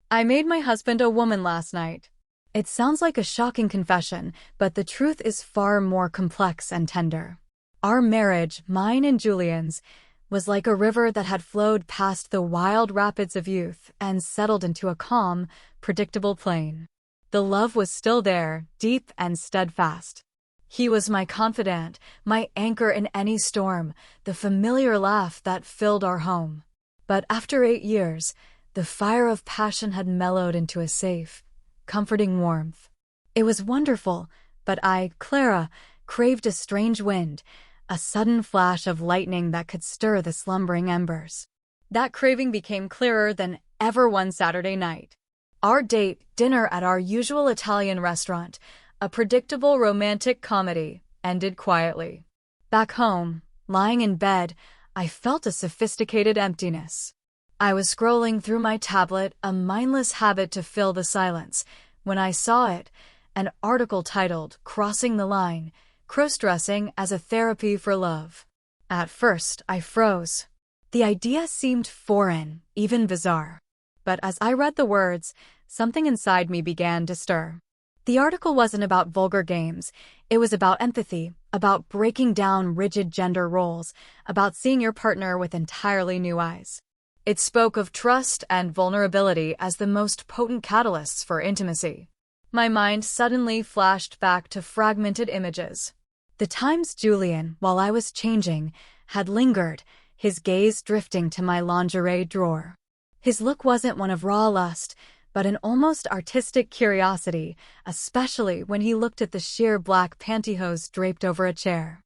I made my husband a woman last night. It sounds like a shocking confession, but the truth is far more complex and tender. Our marriage, mine and Julian's, was like a river that had flowed past the wild rapids of youth and settled into a calm, predictable plain. The love was still there, deep and steadfast. He was my confidant, my anchor in any storm, the familiar laugh that filled our home. But after 8 years, the fire of passion had mellowed into a safe, comforting warmth. It was wonderful, but I, Clara, craved a strange wind, a sudden flash of lightning that could stir the slumbering embers. That craving became clearer than ever one Saturday night. Our date, dinner at our usual Italian restaurant, a predictable romantic comedy, ended quietly. Back home, lying in bed, I felt a sophisticated emptiness. I was scrolling through my tablet, a mindless habit to fill the silence, when I saw it, an article titled, "Crossing the Line, Crossdressing as a Therapy for Love." At first, I froze. The idea seemed foreign, even bizarre. But as I read the words, something inside me began to stir. The article wasn't about vulgar games. It was about empathy, about breaking down rigid gender roles, about seeing your partner with entirely new eyes. It spoke of trust and vulnerability as the most potent catalysts for intimacy. My mind suddenly flashed back to fragmented images. The times Julian, while I was changing, had lingered, his gaze drifting to my lingerie drawer. His look wasn't one of raw lust, but an almost artistic curiosity, especially when he looked at the sheer black pantyhose draped over a chair.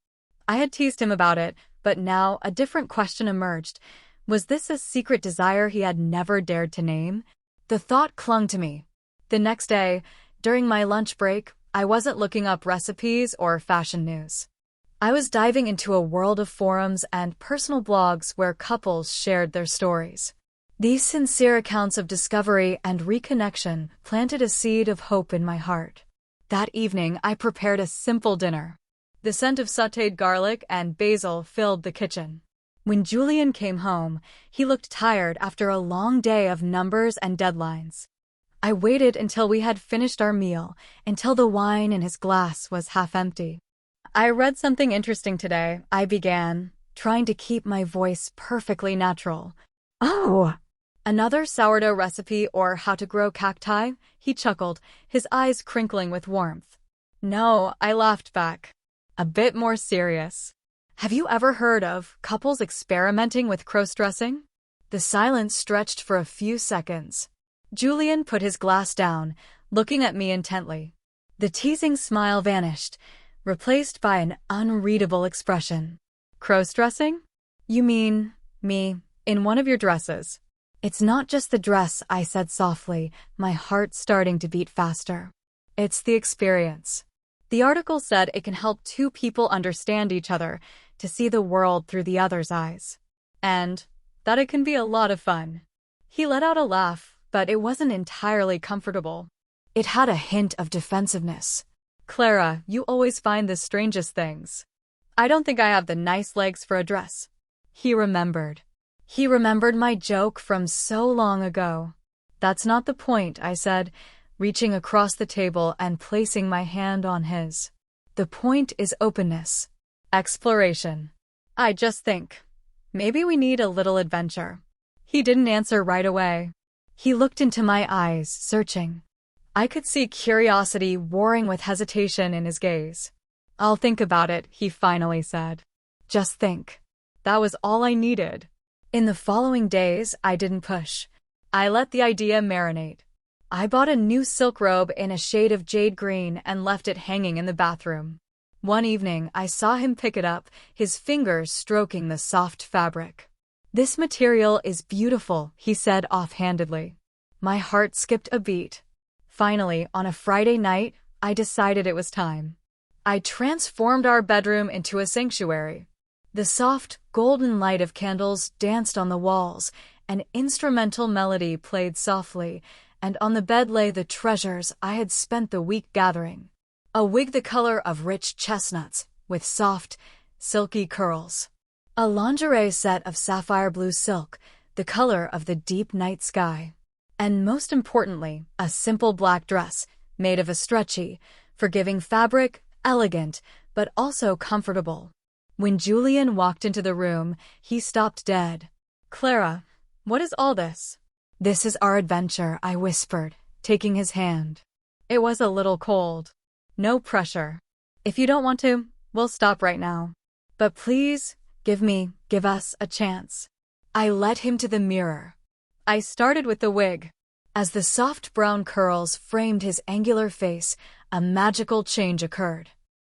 I had teased him about it, but now a different question emerged. Was this a secret desire he had never dared to name? The thought clung to me. The next day, during my lunch break, I wasn't looking up recipes or fashion news. I was diving into a world of forums and personal blogs where couples shared their stories. These sincere accounts of discovery and reconnection planted a seed of hope in my heart. That evening, I prepared a simple dinner. The scent of sautéed garlic and basil filled the kitchen. When Julian came home, he looked tired after a long day of numbers and deadlines. I waited until we had finished our meal, until the wine in his glass was half empty. "I read something interesting today," I began, trying to keep my voice perfectly natural. "Oh, another sourdough recipe or how to grow cacti?" He chuckled, his eyes crinkling with warmth. "No," I laughed back. A bit more serious. "Have you ever heard of couples experimenting with crossdressing?" The silence stretched for a few seconds. Julian put his glass down, looking at me intently. The teasing smile vanished, replaced by an unreadable expression. "Crossdressing? You mean me, in one of your dresses?" "It's not just the dress," I said softly, my heart starting to beat faster. "It's the experience." The article said it can help two people understand each other, to see the world through the other's eyes. And that it can be a lot of fun. He let out a laugh, but it wasn't entirely comfortable. It had a hint of defensiveness. "Clara, you always find the strangest things. I don't think I have the nice legs for a dress." He remembered. He remembered my joke from so long ago. "That's not the point," I said, reaching across the table and placing my hand on his. "The point is openness. Exploration. I just think, maybe we need a little adventure." He didn't answer right away. He looked into my eyes, searching. I could see curiosity warring with hesitation in his gaze. "I'll think about it," he finally said. Just think. That was all I needed. In the following days, I didn't push. I let the idea marinate. I bought a new silk robe in a shade of jade green and left it hanging in the bathroom. One evening, I saw him pick it up, his fingers stroking the soft fabric. "This material is beautiful," he said offhandedly. My heart skipped a beat. Finally, on a Friday night, I decided it was time. I transformed our bedroom into a sanctuary. The soft, golden light of candles danced on the walls, an instrumental melody played softly, and on the bed lay the treasures I had spent the week gathering. A wig the color of rich chestnuts, with soft, silky curls. A lingerie set of sapphire blue silk, the color of the deep night sky. And most importantly, a simple black dress made of a stretchy, forgiving fabric, elegant, but also comfortable. When Julian walked into the room, he stopped dead. "Clara, what is all this?" "This is our adventure," I whispered, taking his hand. It was a little cold. "No pressure. If you don't want to, we'll stop right now. But please, give us a chance." I led him to the mirror. I started with the wig. As the soft brown curls framed his angular face, a magical change occurred.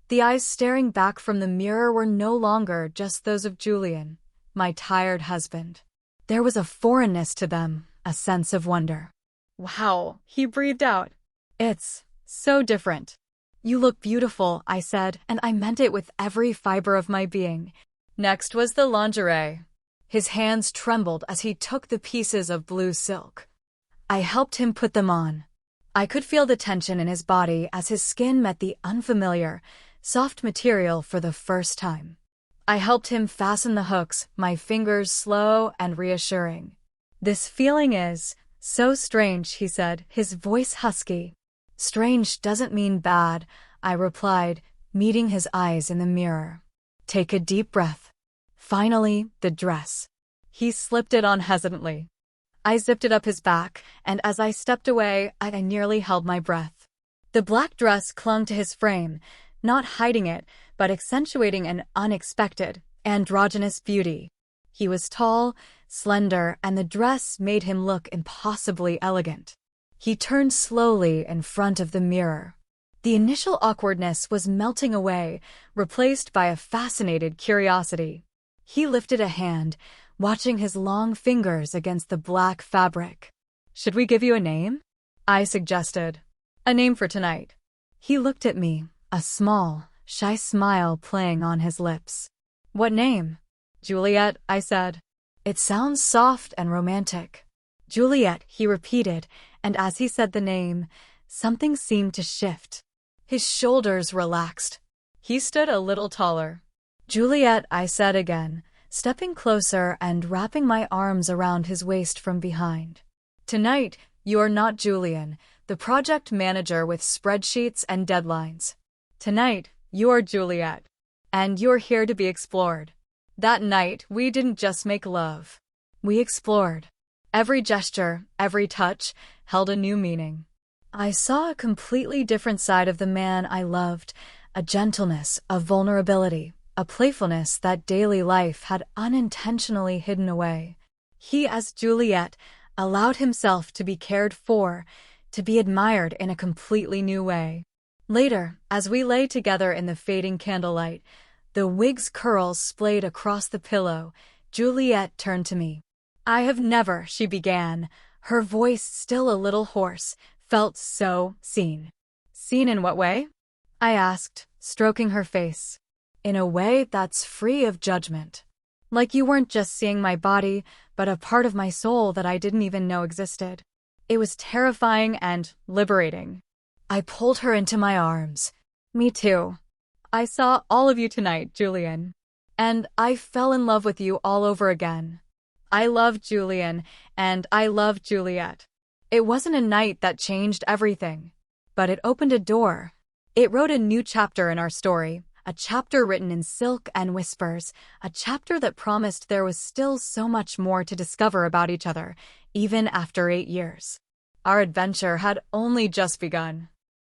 The eyes staring back from the mirror were no longer just those of Julian, my tired husband. There was a foreignness to them, a sense of wonder. "Wow," he breathed out. "It's so different." "You look beautiful," I said, and I meant it with every fiber of my being. Next was the lingerie. His hands trembled as he took the pieces of blue silk. I helped him put them on. I could feel the tension in his body as his skin met the unfamiliar, soft material for the first time. I helped him fasten the hooks, my fingers slow and reassuring. "This feeling is so strange," he said, his voice husky. "Strange doesn't mean bad," I replied, meeting his eyes in the mirror. "Take a deep breath." Finally, the dress. He slipped it on hesitantly. I zipped it up his back, and as I stepped away, I nearly held my breath. The black dress clung to his frame, not hiding it, but accentuating an unexpected, androgynous beauty. He was tall, slender, and the dress made him look impossibly elegant. He turned slowly in front of the mirror. The initial awkwardness was melting away, replaced by a fascinated curiosity. He lifted a hand, watching his long fingers against the black fabric. "Should we give you a name?" I suggested. "A name for tonight." He looked at me, a small, shy smile playing on his lips. "What name?" "Juliet," I said. "It sounds soft and romantic." "Juliet," he repeated, and as he said the name, something seemed to shift. His shoulders relaxed. He stood a little taller. "Juliet," I said again, stepping closer and wrapping my arms around his waist from behind. "Tonight, you're not Julian, the project manager with spreadsheets and deadlines. Tonight, you're Juliet, and you're here to be explored." That night, we didn't just make love. We explored. Every gesture, every touch, held a new meaning. I saw a completely different side of the man I loved, a gentleness, a vulnerability, a playfulness that daily life had unintentionally hidden away. He, as Juliet, allowed himself to be cared for, to be admired in a completely new way. Later, as we lay together in the fading candlelight, the wig's curls splayed across the pillow, Juliet turned to me. "I have never," she began, her voice still a little hoarse, "felt so seen." "Seen in what way?" I asked, stroking her face. "In a way that's free of judgment. Like you weren't just seeing my body, but a part of my soul that I didn't even know existed." It was terrifying and liberating. I pulled her into my arms. "Me too. I saw all of you tonight, Julian. And I fell in love with you all over again. I love Julian, and I love Juliet." It wasn't a night that changed everything, but it opened a door. It wrote a new chapter in our story, a chapter written in silk and whispers, a chapter that promised there was still so much more to discover about each other, even after 8 years. Our adventure had only just begun.